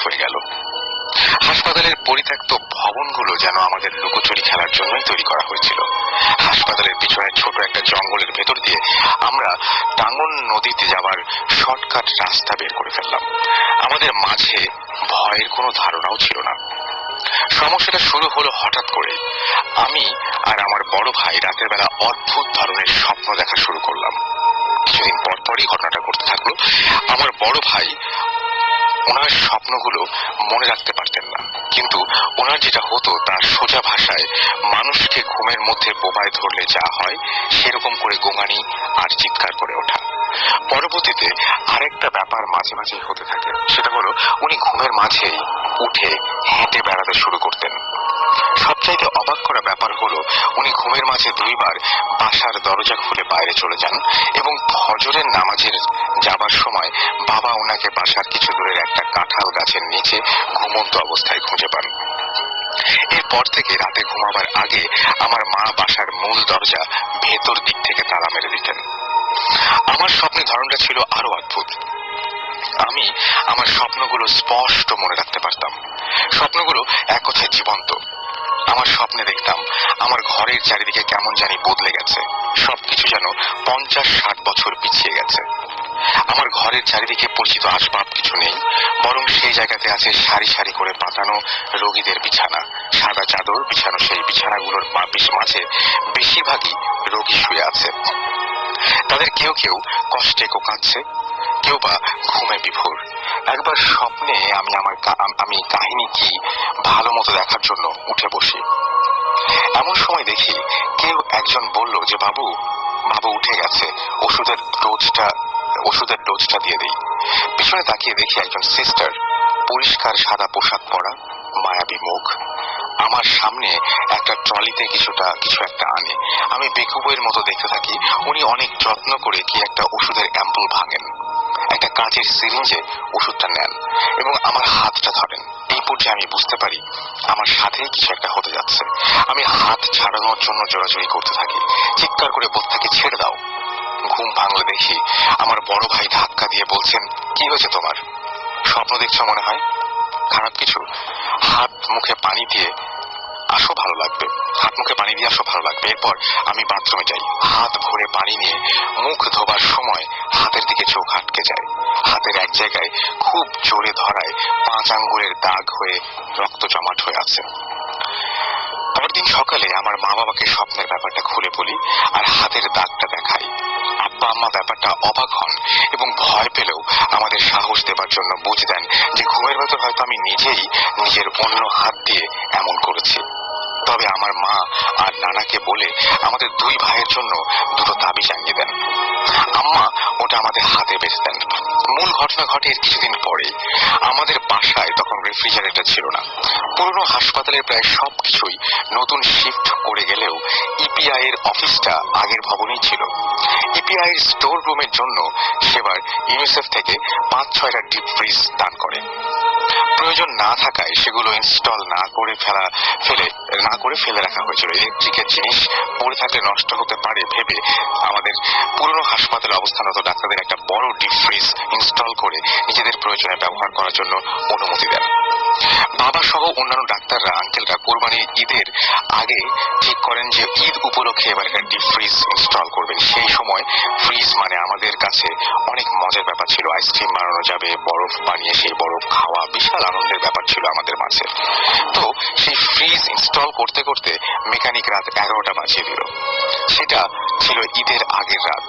হয়ে গেল। হাসপাতালের পরিত্যক্ত ভবনগুলো যেন আমাদের লুকোচুরি খেলার জন্যই তৈরি করা হয়েছিল। হাসপাতালের পিছনে ছোট একটা জঙ্গলের ভেতর দিয়ে আমরা টাঙ্গন নদীতে যাবার শর্টকাট রাস্তা বের করে ফেললাম। আমাদের মাঝে ভয়ের কোনো ধারণাও ছিল না। সমস্যাটা শুরু হলো হঠাৎ করে। আমি আর আমার বড় ভাই রাতের বেলা অদ্ভুত ধরনের স্বপ্ন দেখা শুরু করলাম। কিছুদিন পর পরই ঘটনাটা ঘটতে থাকলো। আমার বড় ভাই ওনার স্বপ্নগুলো মনে রাখতে পারতেন না, কিন্তু ওনার যেটা হতো তার সোজা ভাষায় মানুষকে ঘুমের মধ্যে বোবায় ধরলে যা হয় সেরকম করে গোঙানি আর চিৎকার করে ওঠা। পরবর্তীতে আরেকটা ব্যাপার মাঝে মাঝে হতে থাকে, সেটা হলো উনি ঘুমের মাঝেই উঠে হেঁটে বেড়াতে শুরু করতেন। সবচাইতে অবাক করা ব্যাপার হলো উনি ঘুমের মাঝে 2 বার বাসার দরজা খুলে বাইরে চলে যান এবং ফজরের নামাজের যাবার সময় বাবা ওনাকে বাসার কিছু দূরের একটা কাঁঠাল গাছের নিচে ঘুমন্ত অবস্থায় খুঁজে পান। এরপর থেকে রাতে ঘুমাবার আগে আমার মা বাসার মূল দরজা ভেতর দিক থেকে তালা মেরে দিতেন। আমার স্বপ্নের ধরনটা ছিল আরো অদ্ভুত। আমি আমার স্বপ্নগুলো স্পষ্ট মনে রাখতে পারতাম। স্বপ্নগুলো এক কথায় জীবন্ত। আমার স্বপ্নে দেখতাম আমার ঘরের চারিদিকে কেমন জানি বদলে গেছে, সবকিছু যেন 50-60 বছর পিছিয়ে গেছে। আমার ঘরের চারিদিকে পরিচিত আসবাব কিছু নেই, বরং সেই জায়গাতে আছে সারি সারি করে পাতানো রোগীদের বিছানা। সাদা চাদর বিছানো সেই বিছানাগুলোর মাঝে বেশিরভাগই রোগী শুয়ে আছে। তাদের কেউ কেউ কষ্টে কোঁকাচ্ছে, কেউ বা ঘুমে বিভোর। একবার স্বপ্নে আমি কাহিনী কি ভালো মতো দেখার জন্য উঠে বসি। এমন সময় দেখি কেউ একজন বলল যে বাবু উঠে গেছে, ওষুধের ডোজটা দিয়ে দেই। পিছনে তাকিয়ে দেখি একজন সিস্টার, পরিষ্কার সাদা পোশাক পরা, মায়াবী মুখ, আমার সামনে একটা ট্রলিতে কিছু একটা আনে। আমি বেকুবের মতো দেখতে থাকি। উনি অনেক যত্ন করে কি একটা ওষুধের অ্যাম্পুল ভাঙেন, একটা কাঁচের সিরিঞ্জে ওষুধটা নেন এবং আমার হাতটা ধরেন। এই পর্যায়ে আমি বুঝতে পারি আমার সাথেই কিছু একটা হতে যাচ্ছে। আমি হাত ছাড়ানোর জন্য জোরাজুরি করতে থাকি, চিৎকার করে বলতে থাকি ছেড়ে দাও। ঘুম ভাঙলে দেখি আমার বড় ভাই ধাক্কা দিয়ে বলছেন, কি হয়েছে তোমার? স্বপ্ন দেখছো মনে হয়? খারাপ কিছু? হাত মুখে পানি দিয়ে আসো, ভালো লাগবে। হাত মুখে পানি দিয়ে আসো, ভালো লাগবে। এরপর আমি বাথরুমে যাই। হাত ভরে পানি নিয়ে মুখ ধোবার সময় হাতের দিকে চোখ আটকে যায়। হাতের এক জায়গায় খুব জোরে ধরায় 5 আঙ্গুলের দাগ হয়ে রক্ত জমাট হয়ে আছে। পরের দিন সকালে আমার মা বাবাকে স্বপ্নের ব্যাপারটা খুলে বলি আর হাতের দাগটা দেখাই। আব্বা আম্মা ব্যাপারটা অবাক হন এবং ভয় পেলেও আমাদের সাহস দেবার জন্য বুঝ দেন যে ঘুমের ভেতর হয়তো আমি নিজেই নিজের অন্য হাত দিয়ে এমন করেছি। তবে আমার মা আর নানাকে বলে আমাদের 2 ভাইয়ের জন্য 2টো তাবিজ আনিয়ে দেন। আম্মা ওটা আমাদের হাতে বেঁধে দেন। মূল ঘটনা ঘটে এর কিছুদিন পরে। আমাদের বাসায় তখন রেফ্রিজারেটর ছিল না। পুরনো হাসপাতালের প্রায় সবকিছুই নতুন শিফট করে গেলেও ইপিআই এর অফিসটা আগের ভবনেই ছিল। ইপিআই এর স্টোর রুমের জন্য সেবার ইউনিসেফ থেকে 5-6টা ডিপ ফ্রিজ দান করে। প্রয়োজন না থাকায় সেগুলো ইনস্টল না করে ফেলে রাখা হয়েছিল। ইলেকট্রিকের জিনিস পড়ে থাকলে নষ্ট হতে পারে ভেবে আমাদের পুরনো হাসপাতালে অবস্থানরত ডাক্তারদের একটা বড় ডিপ ফ্রিজ ইনস্টল করে নিজেদের প্রয়োজনে ব্যবহার করার জন্য অনুমতি দেন। বাবা সহ অন্যান্য ডাক্তাররা, আঙ্কেলরা কোরবানির ঈদের আগে ঠিক করেন যে ঈদ উপলক্ষে এবার একটা ডিপ ফ্রিজ ইনস্টল করবেন। সেই সময় ফ্রিজ মানে আমাদের কাছে অনেক মজার ব্যাপার ছিল। আইসক্রিম বানানো যাবে, বরফ বানিয়ে সেই বরফ খাওয়া বিশাল আনন্দের ব্যাপার ছিল আমাদের মাঝে। তো সেই ফ্রিজ ইনস্টল করতে করতে মেকানিক রাত 11টা বাজিয়ে দিল। সেটা ছিল ঈদের আগের রাত।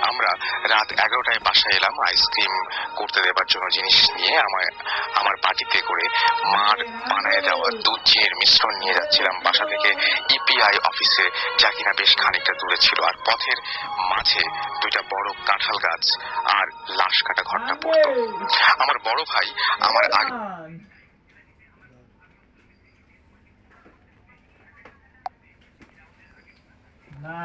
আমরা রাত 11টায় বাসায় এলাম আইসক্রিম করতে দেবার জন্য জিনিস নিয়ে। আমার পার্টিতে করে মার বানায় দেওয়া দুধ চিনির মিশ্রণ নিয়ে যাচ্ছিলাম বাসা থেকে ইপিআই অফিসে, যা কিনা বেশ খানিকটা দূরে ছিল। আর পথের মাঝে 2টা বড় কাঁঠাল গাছ আর লাশ কাটা ঘরটা পড়তো। আমার বড় ভাই আমার আগে না